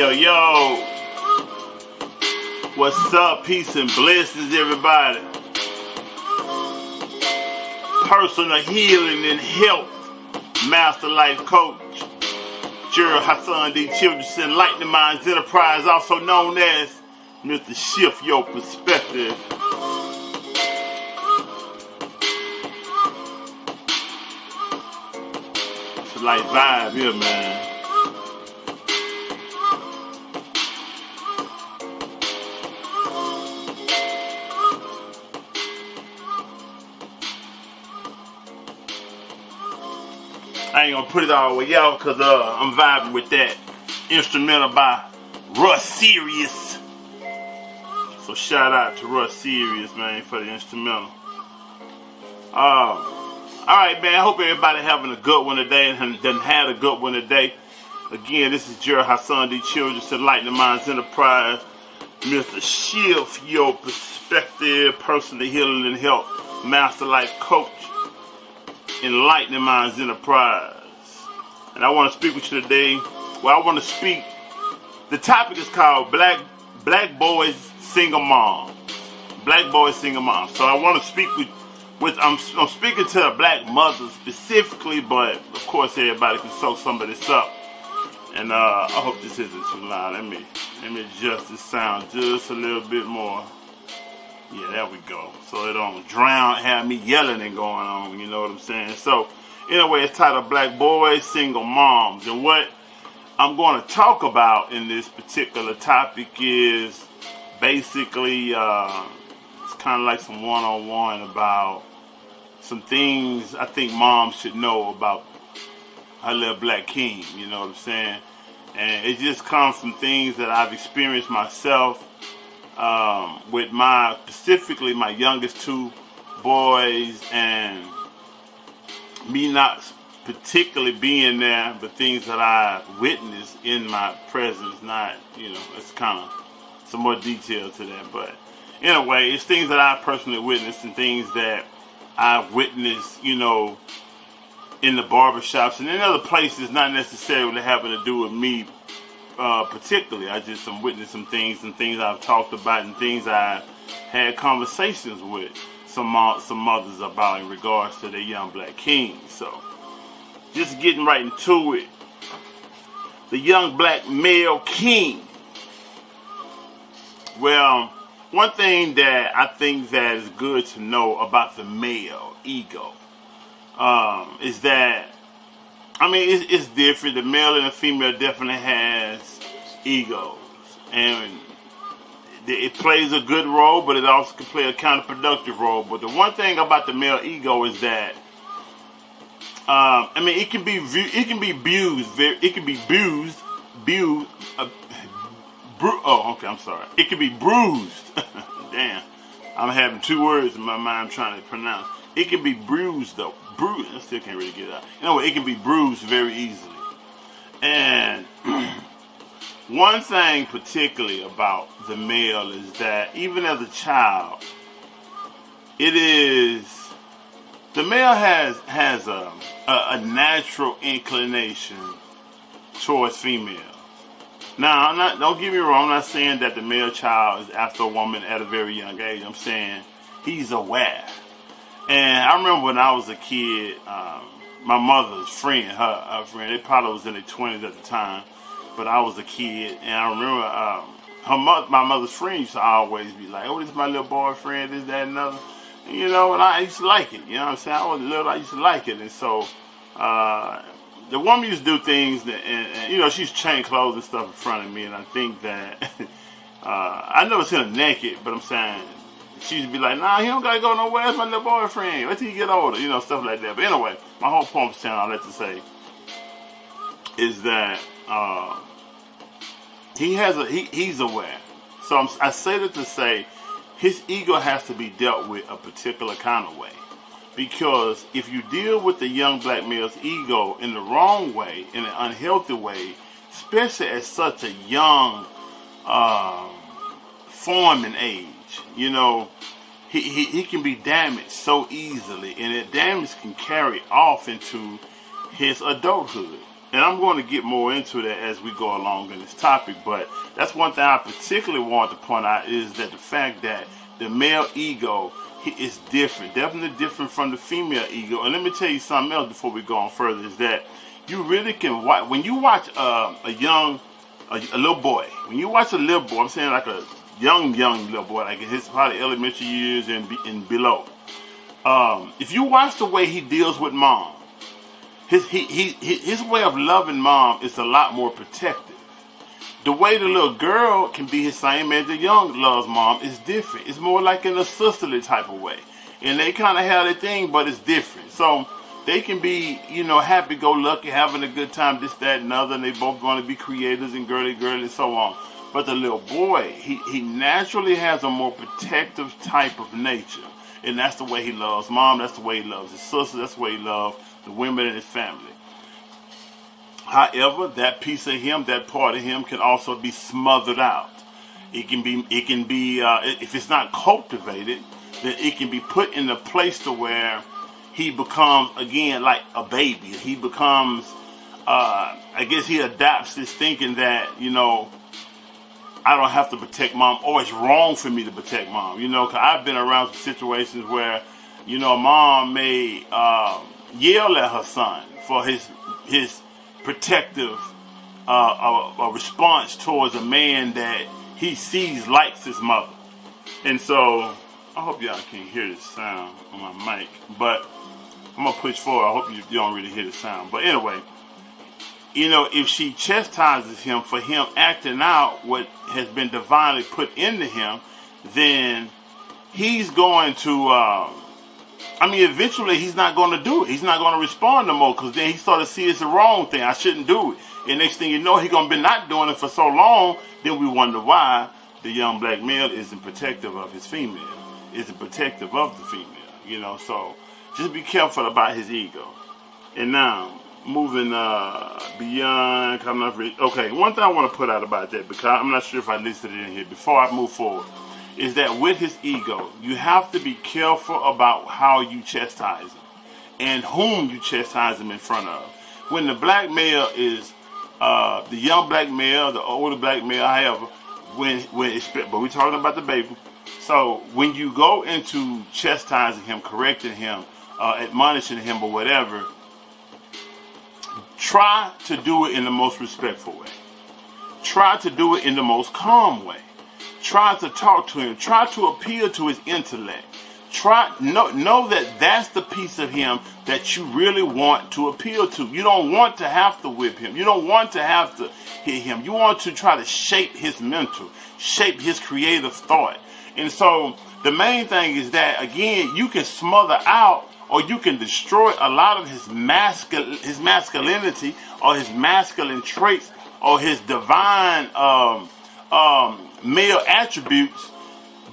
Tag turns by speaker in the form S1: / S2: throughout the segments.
S1: Yo, yo, what's up? Peace and blessings, everybody. Personal healing and health, master life coach, Gerald Hassan D. Childress, Enlightening Minds Enterprise, also known as Mr. Shift Your Perspective. It's a light vibe here, man. I ain't gonna put it all the way out because I'm vibing with that instrumental by Russ Serious. So shout out to Russ Serious, man, for the instrumental. Alright, man, I hope everybody having a good one today and done had a good one today. Again, this is Gerald Hassan D. Childress, Enlightening Minds Enterprise, Mr. Shift Your Perspective, Personal Healing and Health, Master Life Coach, Enlightening Minds Enterprise. And I want to speak with you today. Well, I want to speak. The topic is called Black Boys Single Moms. Black Boys Single Moms. So I want to speak with I'm speaking to the black mothers specifically, but of course everybody can soak some of this up. And I hope this isn't too loud. Let me adjust this sound just a little bit more. Yeah, there we go. So it don't have me yelling and going on, you know what I'm saying? So, anyway, it's titled Black Boys, Single Moms. And what I'm going to talk about in this particular topic is basically, it's kind of like some one-on-one about some things I think moms should know about her little black king, you know what I'm saying? And it just comes from things that I've experienced myself. With specifically my youngest two boys, and me not particularly being there, but things that I witnessed in my presence, not, it's kind of some more detail to that. But anyway, it's things that I personally witnessed and things that I've witnessed, in the barbershops and in other places, not necessarily having to do with me. Particularly, I just witnessed some things and things I've talked about and things I've had conversations with some mothers about in regards to their young black kings. So, just getting right into it. The young black male king. Well, one thing that I think that is good to know about the male ego is that, it's different. The male and the female definitely has egos, and it plays a good role, but it also can play a counterproductive role. But the one thing about the male ego is that, it can be abused. It can be bruised. It can be bruised. Damn, I'm having two words in my mind trying to pronounce. It can be bruised though. I still can't really get it out. Anyway, it can be bruised very easily. And one thing particularly about the male is that even as a child, the male has a natural inclination towards females. Now, don't get me wrong, I'm not saying that the male child is after a woman at a very young age. I'm saying he's aware. And I remember when I was a kid, my mother's friend, her friend, they probably was in their 20s at the time, but I was a kid, and I remember my mother's friend used to always be like, "Oh, this is my little boyfriend, this, that, and other," and I used to like it. You know what I'm saying? I was little, I used to like it, and so the woman used to do things that, and she used to change clothes and stuff in front of me, and I think that I never seen her naked, but I'm saying. She used to be like, "Nah, he don't gotta go nowhere. That's my little boyfriend. Wait till he get older," stuff like that. But anyway, my whole point was saying all that to say is that he's aware. So I say that to say his ego has to be dealt with a particular kind of way, because if you deal with the young black male's ego in the wrong way, in an unhealthy way, especially at such a young forming age. He can be damaged so easily, and that damage can carry off into his adulthood. And I'm going to get more into that as we go along in this topic, but that's one thing I particularly want to point out is that the fact that the male ego is different, definitely different from the female ego. And let me tell you something else before we go on further, is that you really can watch, when you watch a little boy, when you watch a little boy, I'm saying like a young little boy, like in his probably elementary years and below, if you watch the way he deals with mom, his way of loving mom is a lot more protective. The way the little girl can be his same as the young loves mom is different. It's more like in a sisterly type of way. And they kind of have their thing, but it's different. So they can be, happy-go-lucky, having a good time, this, that, and other, and they both going to be creators and girly, and so on. But the little boy, he naturally has a more protective type of nature. And that's the way he loves mom, that's the way he loves his sister, that's the way he loves the women in his family. However, that piece of him, that part of him, can also be smothered out. It can be, if it's not cultivated, then it can be put in a place to where he becomes, again, like a baby. He becomes, I guess he adapts this thinking that, I don't have to protect mom, or it's wrong for me to protect mom. Because I've been around some situations where, mom may yell at her son for his protective response towards a man that he sees likes his mother. And so I hope y'all can hear the sound on my mic, but I'm gonna push forward. I hope you don't really hear the sound. But anyway, if she chastises him for him acting out what has been divinely put into him, then he's going to eventually he's not going to do it. He's not going to respond no more, because then he started to see it's the wrong thing. I shouldn't do it. And next thing you know, he's going to be not doing it for so long, then we wonder why the young black male isn't protective of his female, isn't protective of the female, So just be careful about his ego. And now, moving beyond, okay, one thing I want to put out about that, because I'm not sure if I listed it in here before I move forward, is that with his ego, you have to be careful about how you chastise him and whom you chastise him in front of. When the black male is the young black male, the older black male, however, but we're talking about the baby. So when you go into chastising him, correcting him, admonishing him, or whatever, try to do it in the most respectful way. Try to do it in the most calm way. Try to talk to him. Try to appeal to his intellect. Know that that's the piece of him that you really want to appeal to. You don't want to have to whip him. You don't want to have to hit him. You want to try to shape his mental, shape his creative thought. And so the main thing is that, again, you can smother out, or you can destroy a lot of his masculinity, or his masculine traits, or his divine male attributes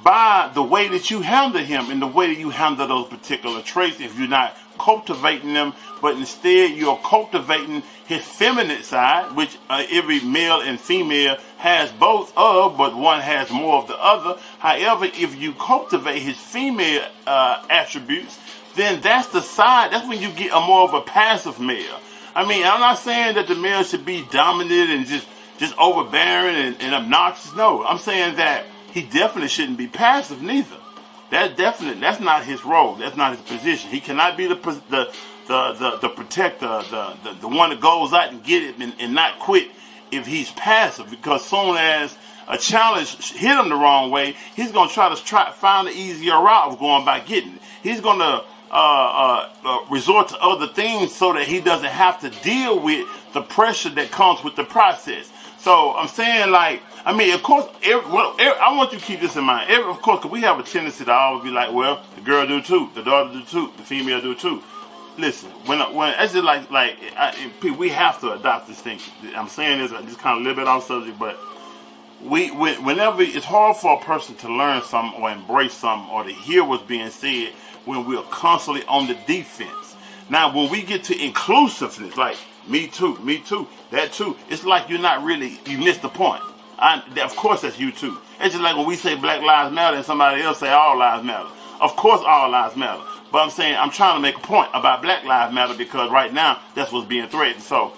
S1: by the way that you handle him and the way that you handle those particular traits. If you're not cultivating them, but instead you're cultivating his feminine side, which every male and female has both of, but one has more of the other. However, if you cultivate his female attributes, then that's the side, that's when you get a more of a passive male. I'm not saying that the male should be dominant and just overbearing and obnoxious. No, I'm saying that he definitely shouldn't be passive neither. That's not his role. That's not his position. He cannot be the protector, the one that goes out and get it and not quit if he's passive. Because soon as a challenge hit him the wrong way, he's going to try to find an easier route of going by getting it. He's going to resort to other things so that he doesn't have to deal with the pressure that comes with the process. So I'm saying, of course, I want you to keep this in mind. Of course, because we have a tendency to always be like, well, the girl do too, the daughter do too, the female do too. Listen, when it's just we have to adopt this thinking. I'm saying this, I just kind of a little bit off subject, but whenever it's hard for a person to learn something or embrace something or to hear what's being said when we're constantly on the defense. Now, when we get to inclusiveness, like me too, that too, it's like you missed the point. Of course that's you too. It's just like when we say Black Lives Matter and somebody else say all lives matter. Of course all lives matter. But I'm saying I'm trying to make a point about Black Lives Matter because right now that's what's being threatened. So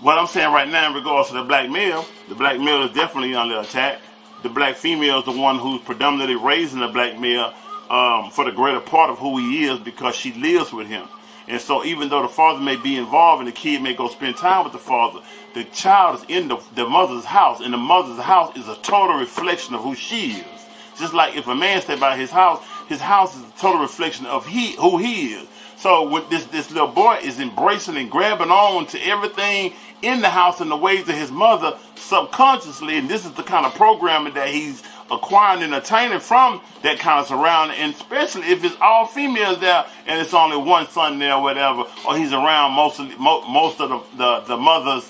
S1: what I'm saying right now in regards to the black male is definitely under attack. The black female is the one who's predominantly raising the black male for the greater part of who he is, because she lives with him. And so even though the father may be involved and the kid may go spend time with the father, the child is in the mother's house, and the mother's house is a total reflection of who she is. Just like if a man stay by his house is a total reflection of who he is. So when this little boy is embracing and grabbing on to everything in the house and the ways of his mother subconsciously, and this is the kind of programming that he's acquiring and attaining from that kind of surrounding, and especially if it's all females there and it's only one son there or whatever, or he's around most of the mother's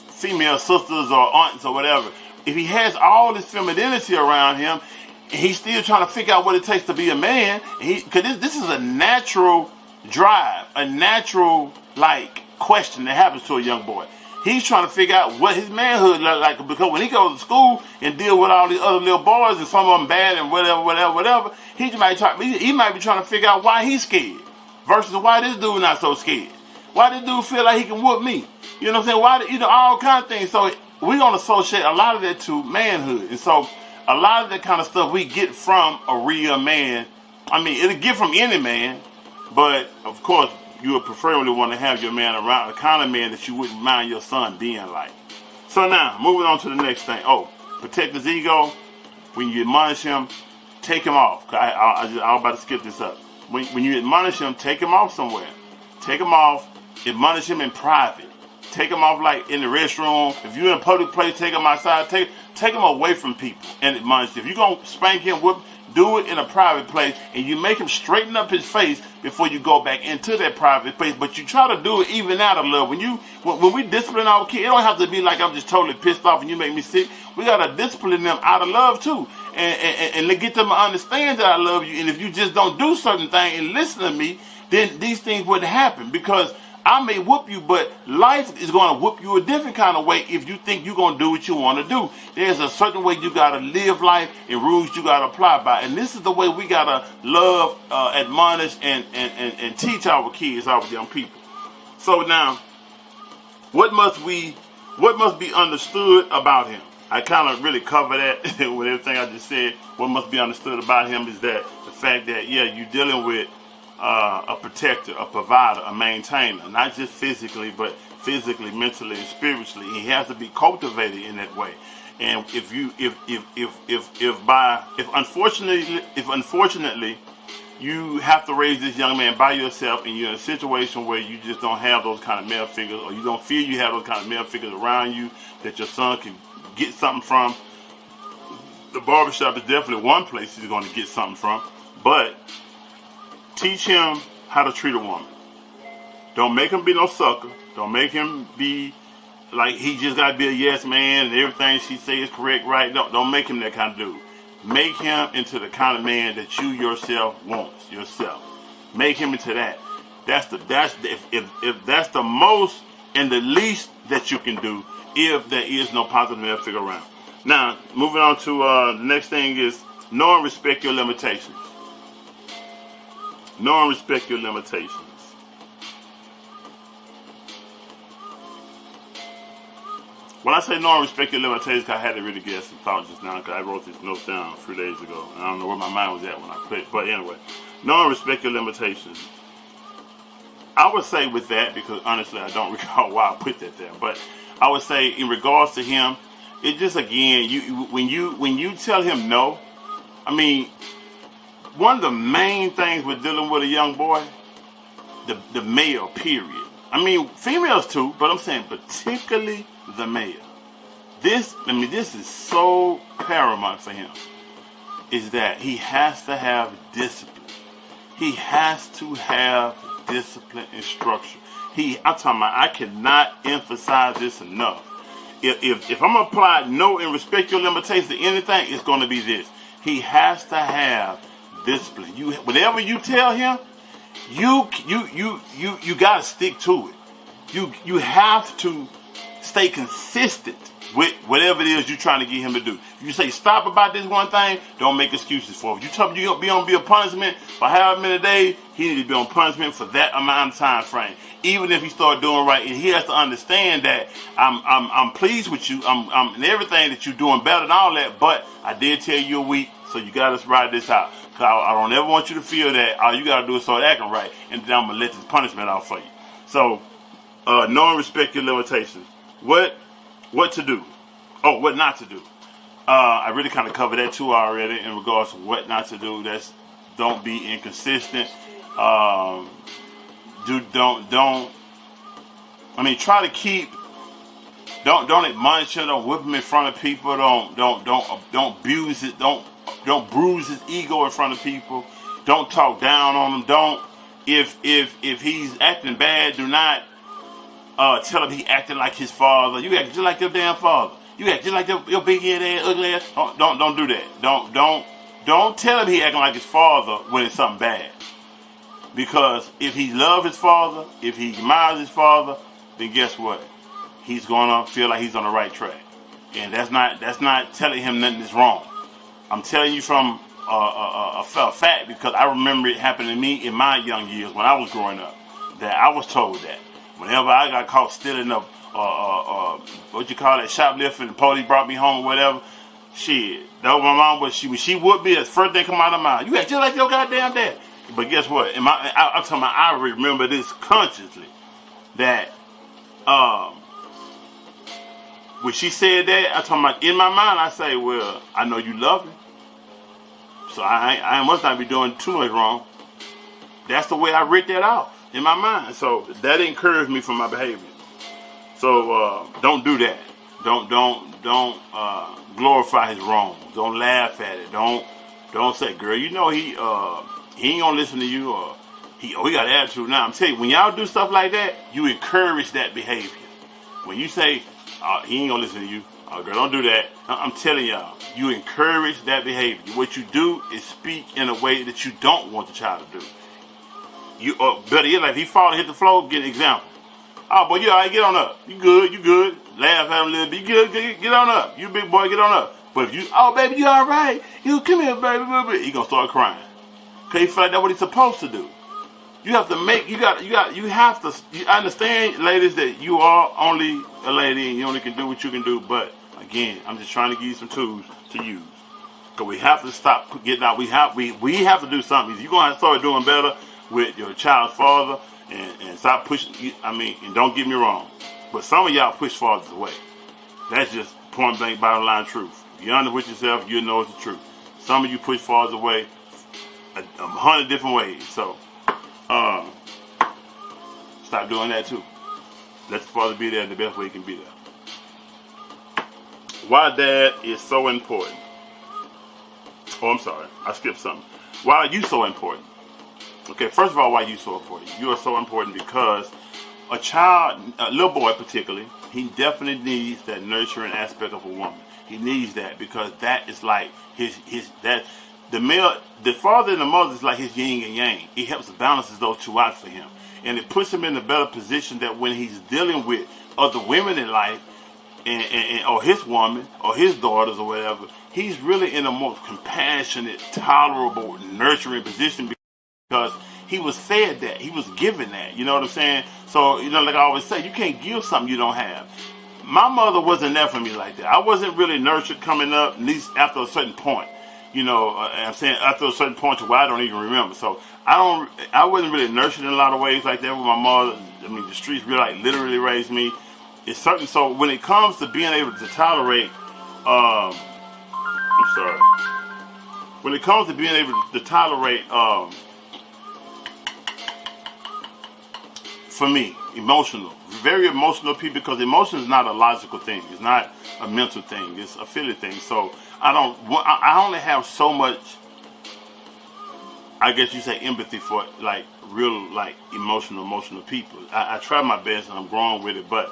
S1: female sisters or aunts or whatever. If he has all this femininity around him, he's still trying to figure out what it takes to be a man, because this is a natural drive, a natural question that happens to a young boy. He's trying to figure out what his manhood looks like, because when he goes to school and deal with all these other little boys and some of them bad and whatever, he might be trying to figure out why he's scared versus why this dude not so scared. Why this dude feel like he can whoop me? You know what I'm saying? Why, all kind of things. So we're going to associate a lot of that to manhood. And so a lot of that kind of stuff we get from a real man. I mean, it'll get from any man, but of course, you would preferably want to have your man around, the kind of man that you wouldn't mind your son being like. So now, moving on to the next thing. Protect his ego. When you admonish him, take him off. I was about to skip this up. When you admonish him, take him off somewhere. Take him off. Admonish him in private. Take him off like in the restroom. If you're in a public place, take him outside. Take him away from people and admonish him. If you're going to spank him, do it in a private place, and you make him straighten up his face before you go back into that private place. But you try to do it even out of love. When we discipline our kids, it don't have to be like I'm just totally pissed off and you make me sick. We gotta discipline them out of love too, and get them to understand that I love you. And if you just don't do certain things and listen to me, then these things wouldn't happen, because I may whoop you, but life is going to whoop you a different kind of way if you think you're going to do what you want to do. There's a certain way you got to live life and rules you got to apply by. And this is the way we got to love, admonish, and teach our kids, our young people. So now, what must be understood about him? I kind of really cover that with everything I just said. What must be understood about him is that the fact that, you're dealing with a protector, a provider, a maintainer, not just physically, but physically, mentally, and spiritually. He has to be cultivated in that way. And if unfortunately you have to raise this young man by yourself, and you're in a situation where you just don't have those kind of male figures, or you don't feel you have those kind of male figures around you that your son can get something from, the barbershop is definitely one place he's going to get something from. But teach him how to treat a woman. Don't make him be no sucker. Don't make him be like he just got to be a yes man and everything she says is correct, right? Don't make him that kind of dude. Make him into the kind of man that you yourself wants yourself. Make him into that. If that's the most and the least that you can do, if there is no positive male figure around. Now, moving on to the next thing is know and respect your limitations. Know and respect your limitations. When I say know and respect your limitations, I had to really get some thought just now, because I wrote these notes down a few days ago. And I don't know where my mind was at when I put it. But anyway, know and respect your limitations. I would say with that, because honestly I don't recall why I put that there, but I would say in regards to him, it just, again, when you tell him no, I mean, one of the main things with dealing with a young boy, the male, period. I mean, females too, but I'm saying particularly the male. This is so paramount for him, is that he has to have discipline. He has to have discipline and structure. I'm talking about, I cannot emphasize this enough. If I'm going to apply know and respect your limitations to anything, it's going to be this. He has to have discipline. Whatever you tell him, you got to stick to it. You have to stay consistent with whatever it is you're trying to get him to do. If you say stop about this one thing, don't make excuses for it. If you tell him you're going to be on punishment for however many days, he needs to be on punishment for that amount of time frame. Even if he start doing right, and he has to understand that I'm pleased with you, I'm in everything that you're doing better and all that, but I did tell you you're weak, so you got to ride this out. Cause I don't ever want you to feel that all you got to do is start acting right, and then I'm going to let this punishment out for you. So, know and respect your limitations. What to do? Oh, what not to do? I really kind of covered that too already in regards to what not to do. That's don't be inconsistent. Try to keep. Don't admonish him. Don't whip him in front of people. Don't abuse it. Don't bruise his ego in front of people. Don't talk down on him. Don't if he's acting bad, do not tell him he acting like his father. You act just like your damn father. You act just like your big head ass, ugly ass. Don't do that. Don't tell him he acting like his father when it's something bad. Because if he loves his father, if he admires his father, then guess what? He's gonna feel like he's on the right track. And that's not telling him nothing is wrong. I'm telling you from a fact, because I remember it happening to me in my young years when I was growing up. That I was told that whenever I got caught stealing up, what you call that, shoplifting, the police brought me home or whatever, shit, that was my mom. When she would be, the first thing come out of her mouth, you act just like your goddamn dad. But guess what? I'm talking about, I remember this consciously, that when she said that, I'm talking about in my mind, I say, well, I know you love me, so I must not be doing too much wrong. That's the way I read that out in my mind. So that encouraged me for my behavior. So don't do that. Don't glorify his wrongs. Don't laugh at it. Don't say, girl, you know he ain't gonna listen to you, or he got attitude. Now I'm telling you, when y'all do stuff like that, you encourage that behavior. When you say he ain't gonna listen to you, girl, don't do that. I'm telling y'all, you encourage that behavior. What you do is speak in a way that you don't want the child to do. You better yet, like if he fall and hit the floor, get an example. Oh, boy, you all right, get on up. You good. Laugh at him a little bit. You good, get on up. You big boy, get on up. But if you, oh, baby, you all right? You come here, baby. He gonna start crying. Cause he feel like that's what he's supposed to do. You have to make, you understand, ladies, that you are only a lady and you only can do what you can do. But again, I'm just trying to give you some tools to use. Cause we have to stop getting out. We have to do something. You're gonna have to start doing better with your child's father and stop pushing. And don't get me wrong, but some of y'all push fathers away. That's just point blank bottom line truth. If you're honest with yourself, you know it's the truth. Some of you push fathers away 100 different ways. So stop doing that too. Let the father be there in the best way he can be there. Why dad is so important. Oh, I'm sorry, I skipped something. Why are you so important? Okay, first of all, why are you so important? You are so important because a child, a little boy particularly, he definitely needs that nurturing aspect of a woman. He needs that because that is like the father and the mother is like his yin and yang. It helps balances those two out for him. And it puts him in a better position that when he's dealing with other women in life, or his woman, or his daughters, or whatever, he's really in a more compassionate, tolerable, nurturing position because he was fed that. He was given that. You know what I'm saying? So, like I always say, you can't give something you don't have. My mother wasn't there for me like that. I wasn't really nurtured coming up, at least after a certain point. I'm saying after a certain point to where I don't even remember. So I wasn't really nurtured in a lot of ways like that with my mother. The streets really literally raised me. It's certain. So when it comes to being able to tolerate, when it comes to being able to tolerate, for me, very emotional people, because emotion is not a logical thing. It's not a mental thing. It's a feeling thing. So I only have so much, I guess you say, empathy for real emotional people. I try my best and I'm growing with it, but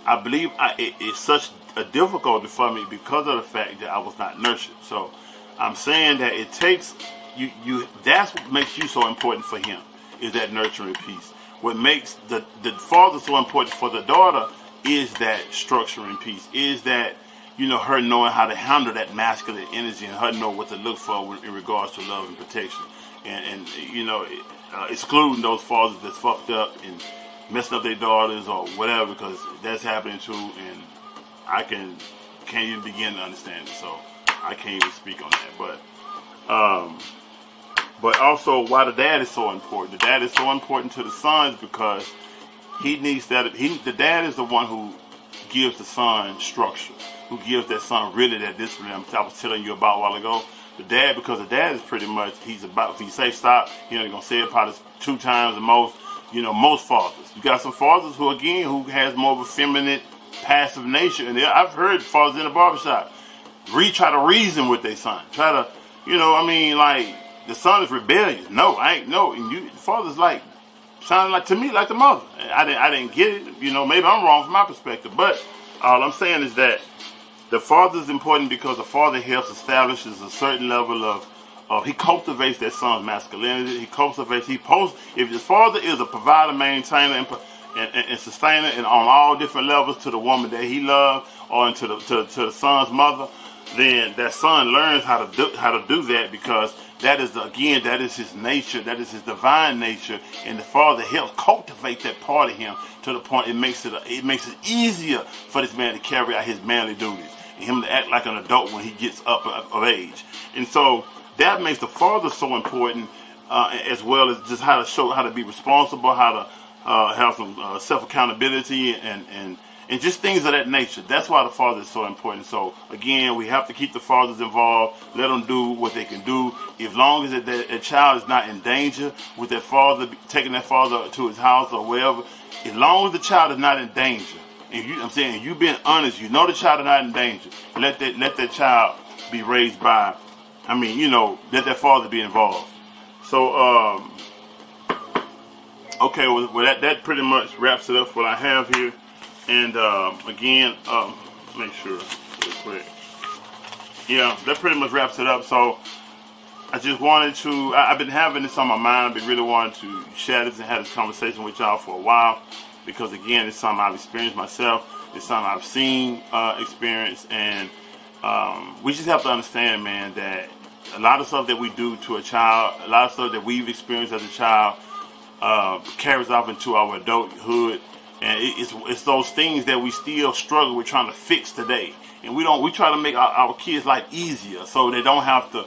S1: I believe it's such a difficulty for me because of the fact that I was not nurtured. So I'm saying that it takes you. That's what makes you so important for him, is that nurturing piece. What makes the father so important for the daughter is that structuring piece, is that her knowing how to handle that masculine energy and her know what to look for in regards to love and protection, and excluding those fathers that's fucked up and messing up their daughters or whatever, because that's happening too, and I can't even begin to understand it, so I can't even speak on that. But also why the dad is so important. The dad is so important to the sons because he needs that. The dad is the one who gives the son structure, who gives that son really that discipline I was telling you about a while ago. The dad, because the dad is pretty much, he's about, if he say stop, he only gonna say it probably 2 times the most. Most fathers. You got some fathers who has more of a feminine, passive nature, and I've heard fathers in the barbershop try to reason with their son, try to, like the son is rebellious. No, I ain't. No, and the father's like sounding like to me like the mother. I didn't get it. Maybe I'm wrong from my perspective, but all I'm saying is that the father is important because the father helps establishes a certain level of he cultivates that son's masculinity. If his father is a provider, maintainer, and sustainer, and on all different levels to the woman that he loves, or to the son's mother, then that son learns how to do that, because that is his nature, that is his divine nature, and the father helps cultivate that part of him to the point it makes it easier for this man to carry out his manly duties, and him to act like an adult when he gets up of age. And so that makes the father so important, as well as just how to be responsible, how to have some self-accountability and just things of that nature. That's why the father is so important. So again, we have to keep the fathers involved, let them do what they can do. As long as that child is not in danger with that father, taking that father to his house or wherever, as long as the child is not in danger, and you being honest, the child is not in danger, let that child be raised by, let that father be involved. So, okay, well that pretty much wraps it up what I have here. And again, make sure real quick. Yeah, that pretty much wraps it up. So I just wanted to, I've been having this on my mind, but really wanted to share this and have this conversation with y'all for a while, because again, it's something I've experienced myself. It's something I've seen experience, and we just have to understand, man, that a lot of stuff that we do to a child, a lot of stuff that we've experienced as a child, carries off into our adulthood. And it's those things that we still struggle with trying to fix today. And we try to make our kids' life easier, so they don't have to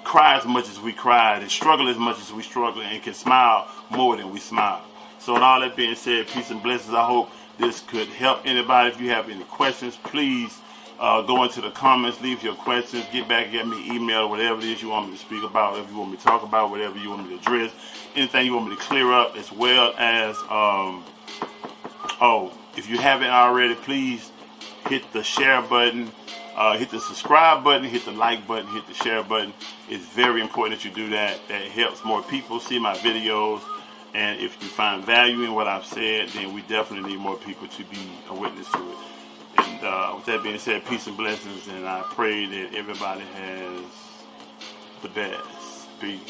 S1: cry as much as we cried and struggle as much as we struggle, and can smile more than we smile. So with all that being said, peace and blessings. I hope this could help anybody. If you have any questions, please go into the comments, leave your questions, get back at me, email, whatever it is you want me to speak about, whatever you want me to talk about, whatever you want me to address, anything you want me to clear up, as well as if you haven't already, please hit the share button, hit the subscribe button, hit the like button, hit the share button. It's very important that you do that. That helps more people see my videos. And if you find value in what I've said, then we definitely need more people to be a witness to it. And with that being said, peace and blessings. And I pray that everybody has the best. Peace.